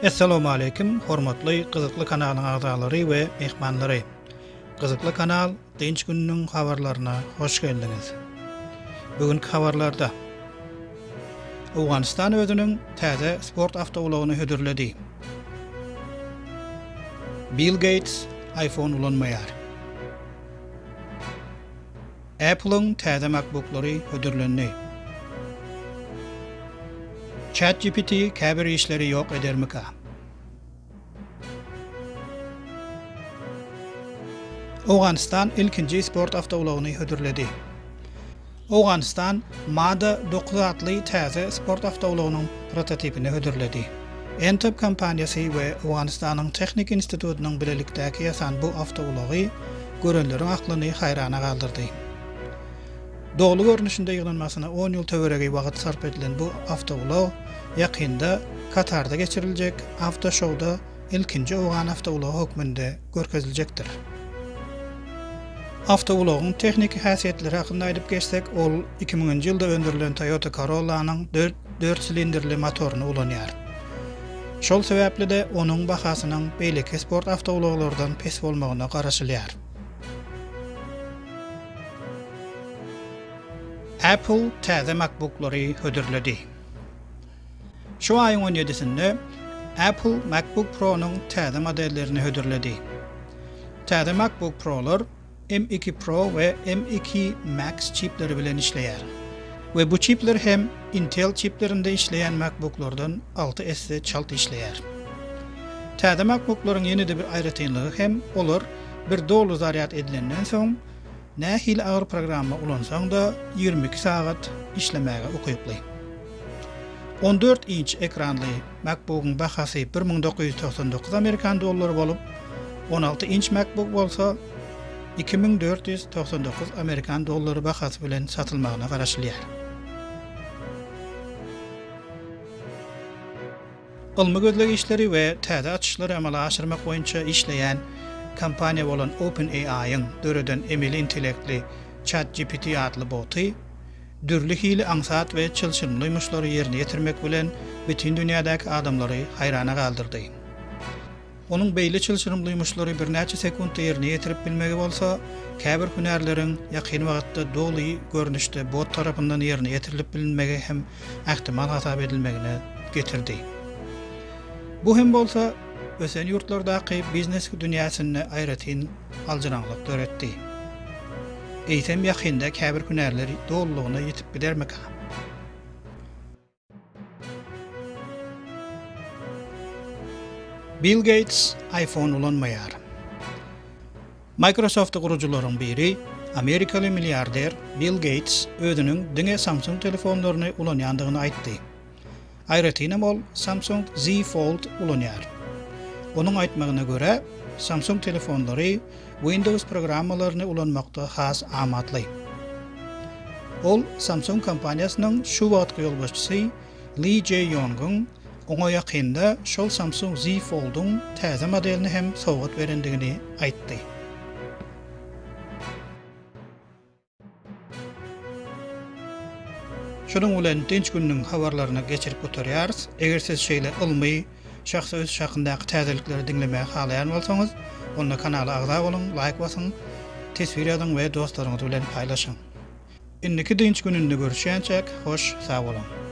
Assalamu alaykum, hormatly Gyzykly kanalynyň agdalary we mehmanlary. Gyzykly kanal Dinç gününiň habarlaryna hoş geldiňiz. Bugünkü habarlarda Awganistan özüniň täze sport awtobusy hödürledi. Bill Gates iPhone ulanmaýar. Apple'ın täze MacBooklary hödürlendi. ChatGPT käbir işleri yok edermika? Awganistan ilkinji sport awtobusy hödürledi. Awganistan MADA 9 atly täze sport awtobusynyň prototipini hödürledi. Entop kompaniýasy we Awganistanyň Teknik institutynyň bilelikdäki ýasan bu awtobusy görenleriň aklyny haýrana galdyrdy. Doğulu görünüşünde ýyglanmasyna 10 ýyl töweregi wagt sarp edilen bu awtobus ýakynda Katarda geçiriljek awtoşowda ilkinji Awgan awtobusy hökmünde görkeziljekdir. Awtobusyň teknik häsiýetleri hakynda aýdyp geçsek, ol 2000-nji ýylda öndürilen Toyota Corolla'nyň 4 silindirli motoruny ulanýar. Şol sebäpli de onuň bahasynyň beýleki sport awtobusllardan pes bolmagyna garaşylýar. Apple täze MacBooklary hödürledi. Şu aýyň 17-sinde Apple MacBook Pro'nyň täze modellerini hödürledi. Täze MacBook Pro'lar M2 Pro we M2 Max çipleri bilen işleýär. We bu çipler hem Intel çiplerinde işleýän MacBooklardan 6S çalt işleýär. Täze MacBooklaryň ýene-de bir aýratynlygy hem olar bir dolu zaryat edilenden soň nähil agyr programma ulansaň da 22 sagat işlemäge ukyply. 14 inç ekranly MacBook'un bahasy 1999 Amerikan dollary bolup 16 inç MacBook bolsa 2499 Amerikan dollary bahasy bilen satylmagyna garaşylýar. Ilmy gözlegi işleri we täze açyşlary amala aşyrmak boýunça işleýän kompaniýa bolan OpenAI'yň döreden emeli intellektli ChatGPT adly boty dürli hili aňsat we çylşyrmly muşlary ýerine ýetirmek bilen bütün dünýädäki adamlary haýrana galdyrdy. Onuň beýle çylşyrmly muşlary bir näçe sekund ýerine ýetirip bilmegi bolsa, käbir hünärleriň ýakyn wagtda doly görnüşde bot tarapyndan ýerine ýetirilip bilinmegi hem ähtimal hasap edilmegine getirdi. Bu hem bolsa ösen ýurtlardaky biznes dünýäsine aýratyn aljanaňlyk töretdi. Eýsem ýakynda käbir hünärler dolulugyna ýetip bidermeka? Bill Gates iPhone ulanmaýar. Microsoft gurujularyň biri, Amerikaly milliarder Bill Gates özüniň diňe Samsung telefonlaryny ulanýandygyny aýtdy. Aýratynam ol Samsung Z Fold ulanýar. Onun aýtmagyna görä, Samsung telefonlary Windows programmalaryny ulanmakda has amatly. Ol Samsung kompaniýasynyň şu wagtky ýolbaşçysy Lee Jae-yong'un oňa ýakynda şol Samsung Z Fold'un täze modelini hem sowgat berendigini aýtdy. Şonuň bilen Dinç gününiň habarlaryna geçirip oturýarys. Eger siz şeýle ilmi şahsy öz şakyndaky täzelikleri dinlemäge halaýan bolsaňyz, onda kanala agza bolun, like basyň, tesbir ýazyň we dostlaryňyz bilen paýlaşyň. Indiki Dinç gününde görüşýänçek, hoş, sag bolun.